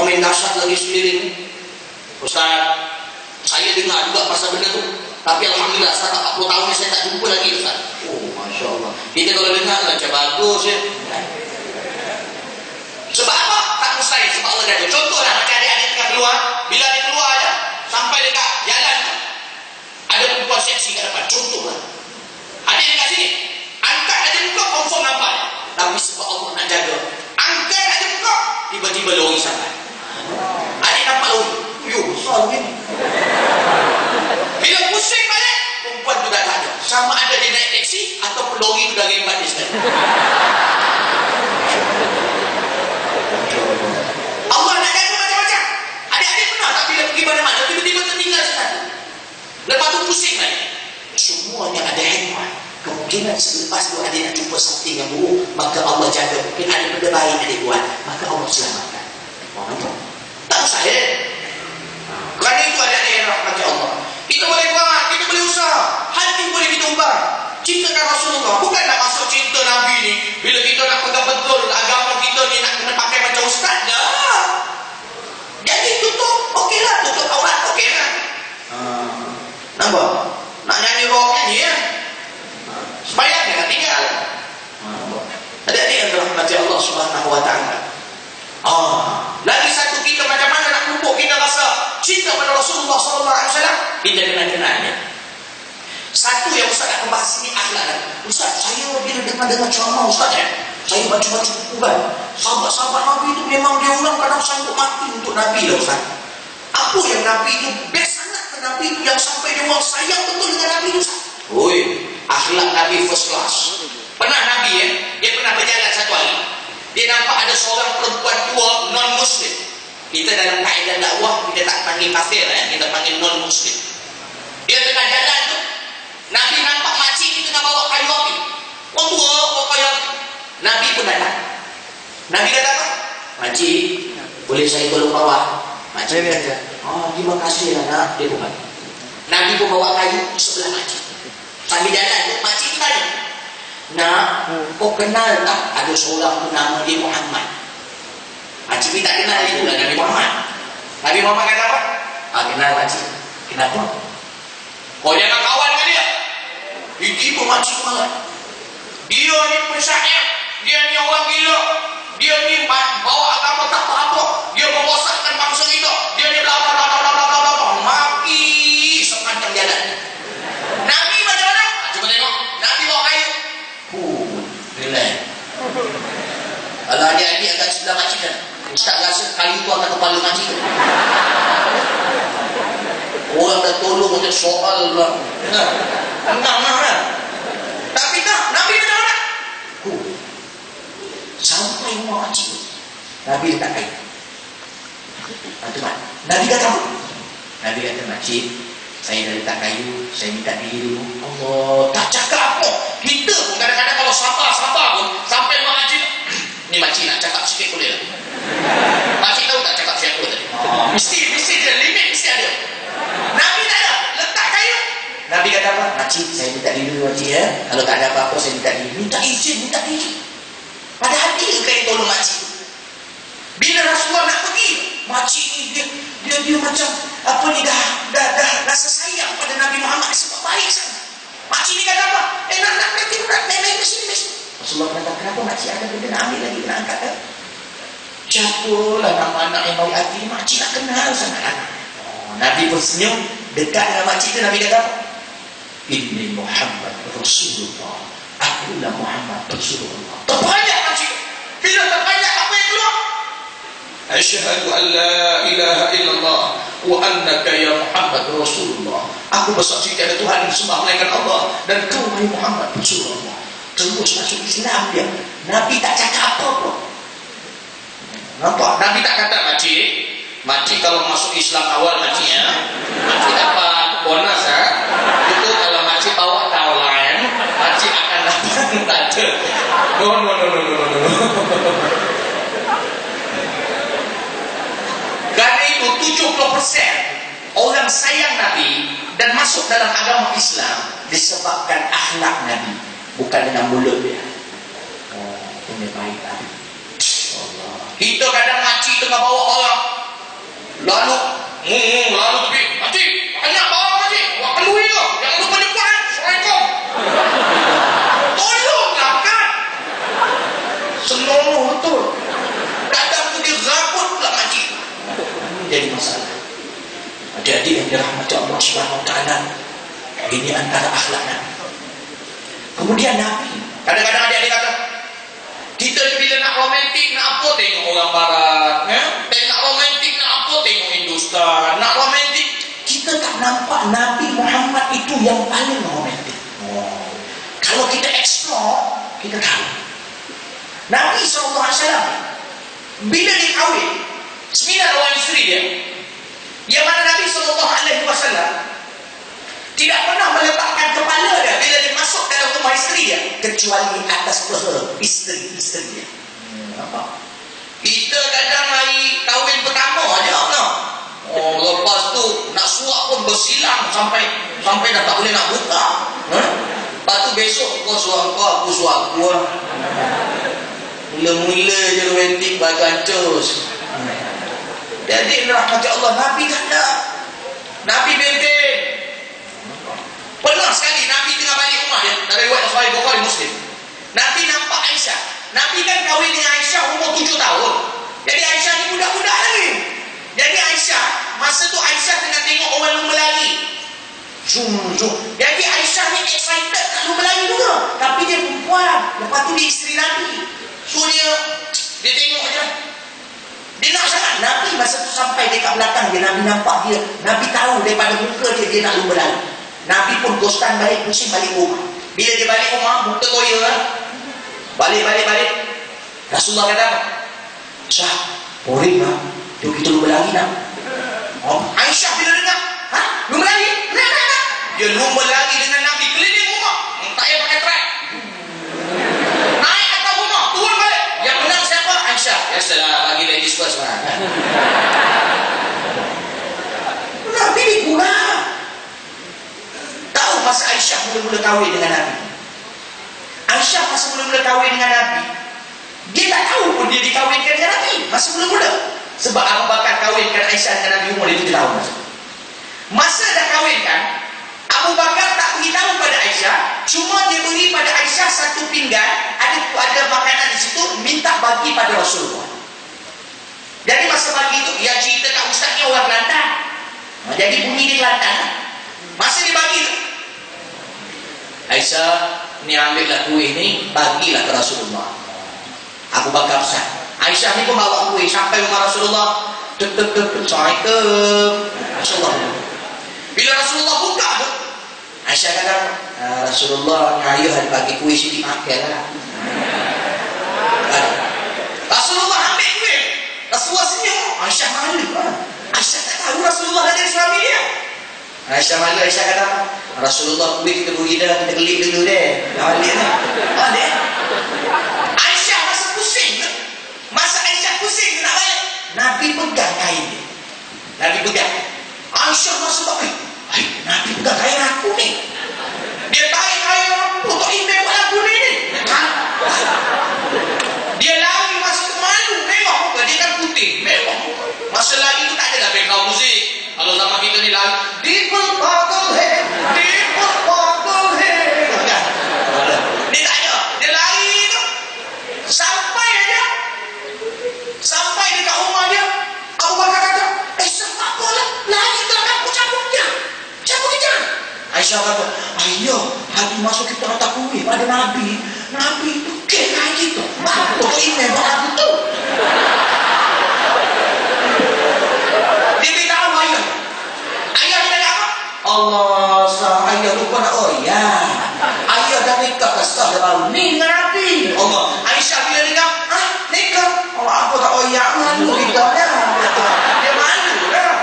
komen dahsyat lagi sekeliling. Ustaz, saya dengar juga pasal benda tu. Tapi alhamdulillah setelah 40 tahun ni saya tak jumpa lagi, Ustaz. Oh, Masya Allah. Kita kalau dengar macam bagus ya. Sebab apa? Tak mustahil. Sebab Allah kata. Contohlah macam adik-adik tengah keluar. Bila dia keluar aja, sampai dekat jalan, ada perempuan seksi kat depan. Contohlah. Adik dekat sini. Angkat aja muka, confirm nampak. Tapi sebab Allah nak jaga. Angkat aja muka, tiba-tiba lori sampai. Adik nampak lori. Yo, besar ni. Bila pusing balik, perempuan tu dah tak ada. Sama ada dia naik teksi ataupun lori tu dah rembat dia sekali. Allah nak jaga macam-macam. Adik-adik pernah tak bila pergi mana-mana tiba-tiba tertinggal sekali. Lepas tu pusing balik. Semuanya ada hikmah. Kemungkinan selepas tu adik nak jumpa something yang buruk, maka Allah jaga. Mungkin ada benda baik adik buat, maka Allah selamatkan. Tak mustahil. Kerana itu adik-adik yang rahmati Allah. Kita boleh buat, kita boleh usaha. Hati boleh kita ubah. Cintakan Rasulullah. Bukan nak masuk cinta Nabi ni. Bila kita nak pegang betul agama kita ni nak kena pakai macam ustaz dah. Jadi tutup, okeylah. Tutup aurat, okeylah. Nampak? Nak nyanyi rock nyanyi ya. Sembahyang jangan tinggal. Adik-adik yang dirahmati Allah Subhanahu wa ta'ala. Lagi satu, kita macam mana nak pupuk kita rasa cinta pada Rasulullah SAW. Kita kena kenalnya. Satu yang Ustaz nak bahas ini akhlak. Ustaz, saya bila dengar ceramah Ustaz ya, saya baca-baca buku kan. Sahabat-sahabat Nabi itu memang dia orang kadang sanggup mati untuk Nabi lah Ustaz. Apa yang Nabi itu best sangat ke Nabi itu yang sampai dia orang sayang betul dengan Nabi itu Ustaz? Oi, akhlak Nabi first class. Pernah Nabi ya, dia pernah berjalan satu hari. Dia nampak ada seorang perempuan tua non-Muslim. Kita dalam kaedah dakwah kita tak panggil kafir ya, kita panggil non-Muslim. Dia tengah jalan tu, Nabi nampak makcik ni tengah bawa kayu api. Orang tua bawa kayu api. Nabi pun datang. Nabi kata apa? Makcik, boleh saya tolong bawa? Makcik kata, terima kasih lah nak. Dia bukan. Nabi pun bawa kayu sebelah makcik. Sambil jalan tu, makcik tu tanya, nak, kau kenal tak ada seorang tu nama dia Muhammad? Makcik ni tak kenal dia pula Nabi Muhammad. Nabi Muhammad kata apa? Kenal makcik. Kenapa? Kau jangan kawan dengan dia. Tiba-tiba makcik marah. Dia ni pensyair. Dia ni orang gila. Dia ni bawa agama tak apa-apa. Dia merosakkan bangsa kita. Dia ni bla bla bla bla bla bla bla. Maki sepanjang jalan. Nabi macam mana? Cuba tengok. Nabi bawa kayu. Relax. Kalau adik-adik akan sebelah makcik kan, Ustaz rasa kayu tu akan kepala makcik. Orang dah tolong macam soal lah. Enam lah. Tapi tak, Nabi macam mana? Sampai rumah makcik, Nabi letak kayu. Nabi kata apa? Nabi kata, makcik, saya dah letak kayu, saya minta diri dulu. Allah, tak cakap apa. Kita pun kadang-kadang kalau sabar pun, sampai rumah makcik, ni makcik nak cakap sikit boleh lah. Makcik tahu tak cakap siapa tadi? Mesti dia limit, mesti ada. Nabi tak ada, letak kayu. Nabi kata apa? Makcik, saya minta diri dulu makcik ya. Kalau tak ada apa-apa, saya minta diri. Minta izin, minta diri. Padahal dia yang tolong makcik. Bila Rasulullah nak pergi, makcik ni dia macam apa ni dah rasa sayang pada Nabi Muhammad sebab baik sangat. Makcik ni kata apa? Nak naik ke sini. Rasulullah kata, kenapa makcik ada benda nak ambil lagi, nak angkat kan? Siapalah nama anak yang baik hati, makcik nak kenal sangat anak. Nabi pun senyum, dekat dengan makcik tu. Nabi kata apa? Inni Muhammad Rasulullah. Akulah Muhammad Rasulullah. Terbanyak makcik. Bila terbanyak apa yang keluar? Asyhadu an la ilaha illallah wa annaka ya Muhammad Rasulullah. Aku bersaksi tiada Tuhan yang disembah melainkan Allah dan kau wahai Muhammad Rasulullah. Terus masuk Islam dia. Nabi tak cakap apa-apa. Nampak? Nabi tak kata makcik kalau masuk Islam awal makcik ya, makcik dapat bonus ya. Itu kalau makcik bawa tawaran, makcik akan dapat tanda. No. Karena itu 70% orang sayang Nabi dan masuk dalam agama Islam disebabkan akhlak Nabi, bukan dengan mulut dia. Ini baik Nabi. Kita kadang makcik tengah bawa orang Lalu pergi, Haji, banyak barang Haji, awak kenduri ke? Jangan lupa depan, Assalamualaikum. Tolonglah kan. Senonoh betul. Kadang tu dia rabut pula Haji. Jadi masalah. Adik-adik yang dirahmati Allah Subhanahu Wa Taala, ini antara akhlak Nabi. Kemudian Nabi, kadang-kadang adik-adik kata, kita bila nak romantik, nak apa tengok orang barat, nak romantik, nak apa tengok Hindustan, nak romantik. Kita tak nampak Nabi Muhammad itu yang paling romantik. Kalau kita explore, kita tahu Nabi SAW bila dia kahwin 9 orang isteri dia, yang mana Nabi SAW tidak pernah meletakkan kepala dia bila dia masuk dalam rumah isteri dia, kecuali atas peha isteri dia. Apa? Kita kadang hari kahwin pertama aja nak. Lepas tu nak suap pun bersilang sampai dah tak boleh nak buka. Lepas tu besok kau suap kau, aku suap aku. Mula-mula je romantik bagancus. Jadi rahmat Allah, Nabi tak ada. Nabi benten. Pernah sekali Nabi tengah balik rumah dia, dari riwayat Sahih Bukhari Muslim. Nabi nampak Aisyah. Nabi kan kahwin dengan Aisyah umur 7 tahun. Jadi Aisyah ni budak-budak lagi. Jadi Aisyah, masa tu Aisyah tengah tengok orang lumba lari. Zoom. Jadi Aisyah ni excited nak lumba lari juga. Tapi dia perempuan. Lepas tu dia isteri Nabi. So dia tengok je. Dia nak sangat. Nabi masa tu sampai dekat belakang dia, Nabi nampak dia. Nabi tahu daripada muka dia nak lumba lari. Nabi pun gostan balik, pusing balik rumah. Bila dia balik rumah, muka toya lah. Balik. Rasulullah kata apa? Aisyah, boring lah. Jom kita lumba lari nak. Aisyah bila dengar, lumba lari? Nak. Dia lumba lari dengan Nabi keliling rumah. Tak payah pakai track. Naik atas rumah, turun balik. Yang menang siapa? Aisyah. Ya salah, bagi ladies first lah. Nabi ni kurang. Tahu masa Aisyah mula-mula kahwin dengan Nabi. Aisyah masa mula-mula kahwin dengan Nabi, dia tak tahu pun dia dikahwinkan dengan Nabi masa mula-mula. Sebab Abu Bakar kahwinkan Aisyah dengan Nabi umur 7 tahun. Masa dah kahwinkan, Abu Bakar tak beritahu pada Aisyah, cuma dia beri pada Aisyah satu pinggan, ada makanan di situ, minta bagi pada Rasulullah. Jadi masa bagi itu, yang cerita kat ustaz ni orang Kelantan. Jadi bunyi dia Kelantan. Masa dia bagi tu, Aisyah, ni ambillah kuih ni, bagilah ke Rasulullah. Abu Bakar pesan. Aisyah ni pun bawa kuih sampai rumah Rasulullah. Assalamualaikum. Rasulullah. Bila Rasulullah buka tu, Aisyah kata, Rasulullah, ayuh ada bagi kuih sikit makan lah. Rasulullah ambil kuih. Rasulullah senyum. Aisyah malu. Aisyah tak tahu Rasulullah dah jadi suami dia. Aisyah malu. Aisyah kata, Rasulullah kuih kita beri dah, kita kelip dulu deh. Balik lah. Balik. Aisyah masa pusing tu. Masa Aisyah pusing nak balik, Nabi pegang kain dia. Nabi pegang. Aisyah masa tak Nabi pegang kain aku ni. Dia tarik kain aku tak imej buat aku ni. Dia lari masa tu malu. Memang muka dia kan putih. Memang. Masa lari tu tak ada dah background muzik. Kalau zaman kita ni lari, Deeper Parkle Head, Deeper Parkle Head. Dia tak ada. Dia lari tu. Sampai dekat rumah dia, Abu Bakar kata, siapa apalah, lari ke aku cabut dia. Cabut dia. Aisyah kata, ayah, hari masuk kita letak kuih pada Nabi. Nabi tu kayak gitu. Apa ini buat aku tu? Dia beritahu ayah. Ayah dia apa? Allah sah, ayah lupa nak ayah dah nikah kesah dah baru. Ni Nabi. Allah. Aisyah bila nikah, nikah. Allah aku tak malu kita dah. Dia malu dah.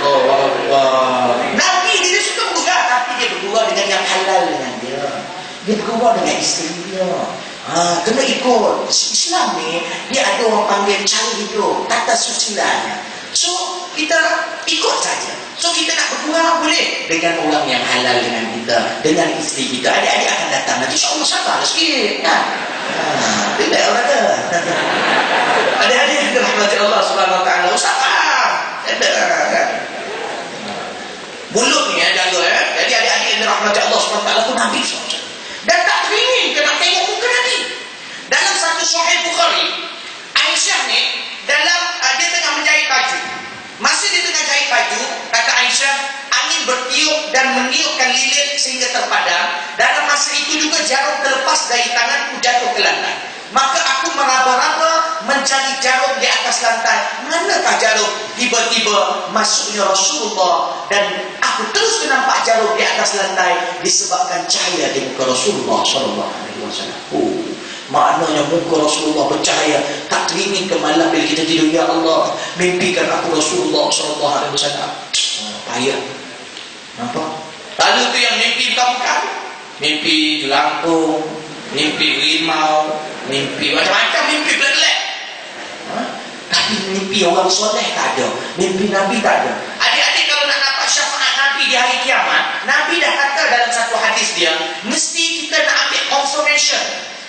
Allah. Nabi dia suka bergurau, tapi dia bergurau dengan yang halal dengan dia. Dia bergurau dengan isteri dia. Kena ikut. Islam ni, dia ada orang panggil cara hidup, tata susilanya. So, kita ikut saja. So, kita nak bergurau boleh dengan orang yang halal dengan kita, dengan isteri kita. Adik-adik akan datang. Nanti insyaAllah sabar sikit. Tidak orang ada. Adik-adik yang dirahmati Allah Subhanahu Wa Taala, sabar. Mulut ni jaga Jadi adik-adik yang dirahmati Allah SWT pun Nabi SAW. Dan tak teringin kena tengok muka Nabi. Dalam satu Sahih Bukhari, Aisyah ni dalam dia tengah menjahit baju. Masa dia tengah jahit baju, kata Aisyah, angin bertiup dan meniupkan lilin sehingga terpadam. Dalam masa itu juga jarum terlepas dari tanganku jatuh ke lantai. Maka aku meraba-raba mencari jarum di atas lantai. Manakah jarum? Tiba-tiba masuknya Rasulullah dan aku terus nampak jarum di atas lantai disebabkan cahaya di muka Rasulullah SAW. Maknanya muka Rasulullah bercahaya. Tak teringin ke malam bila kita tidur, ya Allah, mimpikan aku Rasulullah SAW. Payah. Nampak? Lalu tu yang mimpi bukan-bukan. Mimpi jelangkung, mimpi rimau, mimpi macam-macam, mimpi belak-belak. Tapi mimpi orang soleh tak ada, mimpi Nabi tak ada. Adik-adik kalau nak dapat syafaat Nabi di hari kiamat, Nabi dah kata dalam satu hadis dia, mesti kita nak ambil confirmation.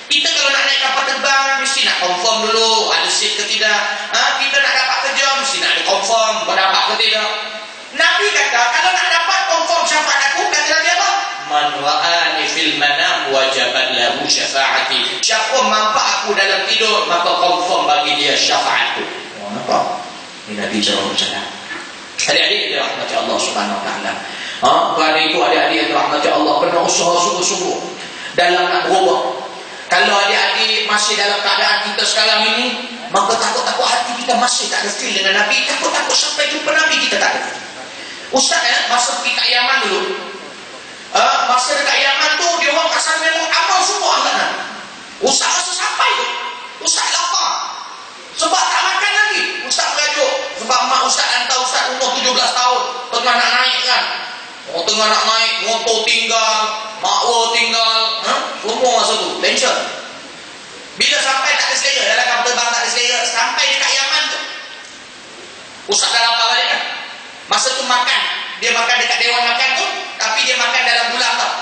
Kita kalau nak naik kapal terbang, mesti nak confirm dulu ada seat ke tidak. Kita nak dapat kerja, mesti nak ada confirm berdapat ke tidak. Nabi kata kalau nak dapat confirm syafaat aku, kata Nabi apa? Man ra'ani fil manam wajabat lahu syafaati. Siapa nampak aku dalam tidur, maka confirm bagi dia syafaatku. Nampak? Ini Nabi SAW. Adik-adik yang dirahmati Allah Subhanahu Wa Taala. Kerana itu adik-adik yang dirahmati Allah kena usaha sungguh-sungguh dalam nak berubah. Kalau adik-adik masih dalam keadaan kita sekarang ini, maka takut-takut hati kita masih tak ada feel dengan Nabi. Takut-takut sampai jumpa Nabi kita tak ada. Ustaz masa pergi kat Yaman dulu, masa dekat Yaman tu dia orang kasar memang amal semua anak. Ustaz masa sampai tu, Ustaz lapar sebab tak makan lagi. Ustaz merajuk sebab mak Ustaz hantar Ustaz umur 17 tahun, tengah nak naik kan. Tengah nak naik, motor tinggal, makwa tinggal, semua masa tu tension. Bila sampai tak ada selera, dalam kapal terbang tak ada selera, sampai dekat Yaman tu Ustaz dah lapar balik kan. Masa tu makan, dia makan dekat dewan makan tu, tapi dia makan dalam bulan tau.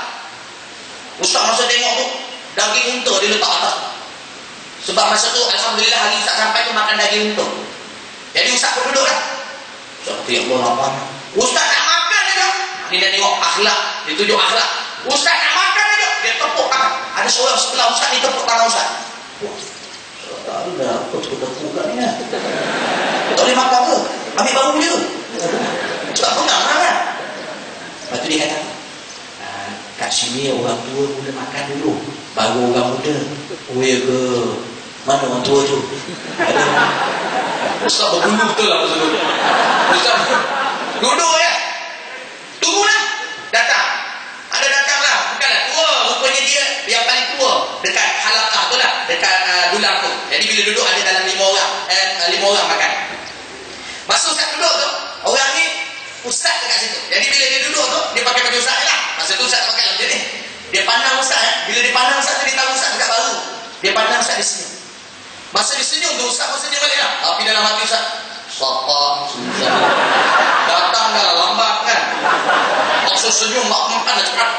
Ustaz masa tengok tu, daging unta dia letak atas. Sebab masa tu alhamdulillah hari Ustaz sampai tu makan daging unta. Jadi Ustaz pun duduk kan. Ustaz kata, ya Allah lapar. Ustaz nak makan aja. Ni dia tengok akhlak, dia tunjuk akhlak. Ustaz nak makan aja, dia tepuk tangan. Ada seorang sebelah Ustaz ni tepuk tangan Ustaz. Wah, tak ada apa tu tepuk kat ni kan. Tak boleh makan ke? Ambil baru dia. Sebab pengang kan. Lepas tu dia kata, kat sini orang tua mula makan dulu, baru orang muda. Oh ya ke? Mana orang tua tu? Ustaz berdulu betul lah masa tu. Ustaz duduk ya. Tunggulah. Datang. Ada datang lah. Bukanlah tua. Rupanya dia yang paling tua dekat halakah tu lah. Dekat dulang tu. Jadi bila duduk ada dalam 5 orang. 5 orang makan. Masa Ustaz duduk tu, orang ni Ustaz dekat situ. Jadi bila dia duduk tu, dia pakai baju Ustaz lah. Masa tu Ustaz pakai macam ni. Dia pandang Ustaz. Bila dia pandang Ustaz tu, dia tahu Ustaz dekat baru. Dia pandang Ustaz di sini. Masa dia senyum tu, Ustaz pun senyum balik lah. Tapi dalam hati Ustaz, Sapa susah. Datang dah lambat kan. Maksud senyum, tak makan dah cepat.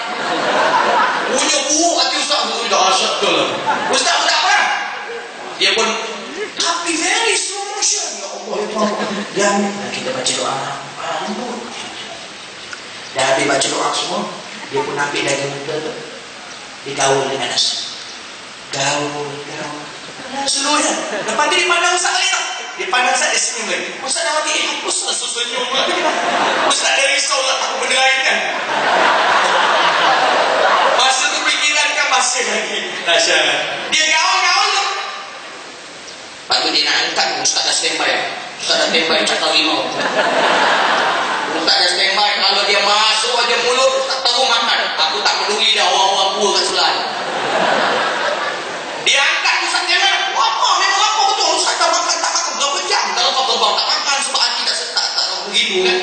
Punya buruk hati Ustaz tu, dah asyik tu lah. Ustaz pun tak apa. Dia pun, tapi very slow motion. Ya Allah, ya Allah. Dan kita baca doa. Dah habis baca doa semua, dia pun ambil daging muda tu. Dia gaul dengan nasi. Gaul. Seluruhnya. Lepas dia pandang Ustaz lain tau. Dia pandang Ustaz, dia senyum lagi. Ustaz dah mati. Ustaz senyum lagi. Ustaz dia risau lah takut benda lain kan. Masa tu fikiran kan masih lagi. Dahsyat. Dia gaul tu. Lepas tu dia nak angkat, Ustaz dah standby. Ustaz dah standby cakap rimau. Ustaz dah standby. Kalau dia masuk aja mulut, Ustaz tahu makan. Aku tak peduli dah orang-orang tua kat sebelah. Dia angkat Ustaz jangan. Apa? Memang apa betul? Ustaz tak makan berapa jam. Kalau kau terbang tak makan sebab hati tak begitu kan.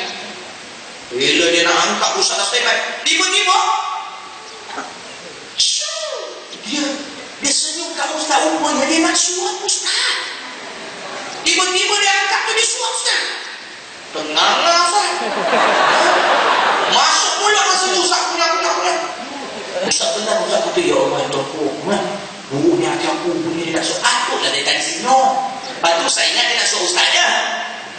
Bila dia nak angkat Ustaz dah standby. Tiba-tiba dia senyum kat Ustaz. Rupanya dia nak suap Ustaz. Tiba-tiba dia angkat tu dia suap Ustaz. Tenang lah Ustaz. Masuk pula masa tu Ustaz punya. Ustaz tenang Ustaz kata, ya Allah yang terpuk. Buruknya hati aku punya dia nak suruh. Takutlah dia tak senyum. Lepas tu saya ingat dia nak suruh Ustaz je.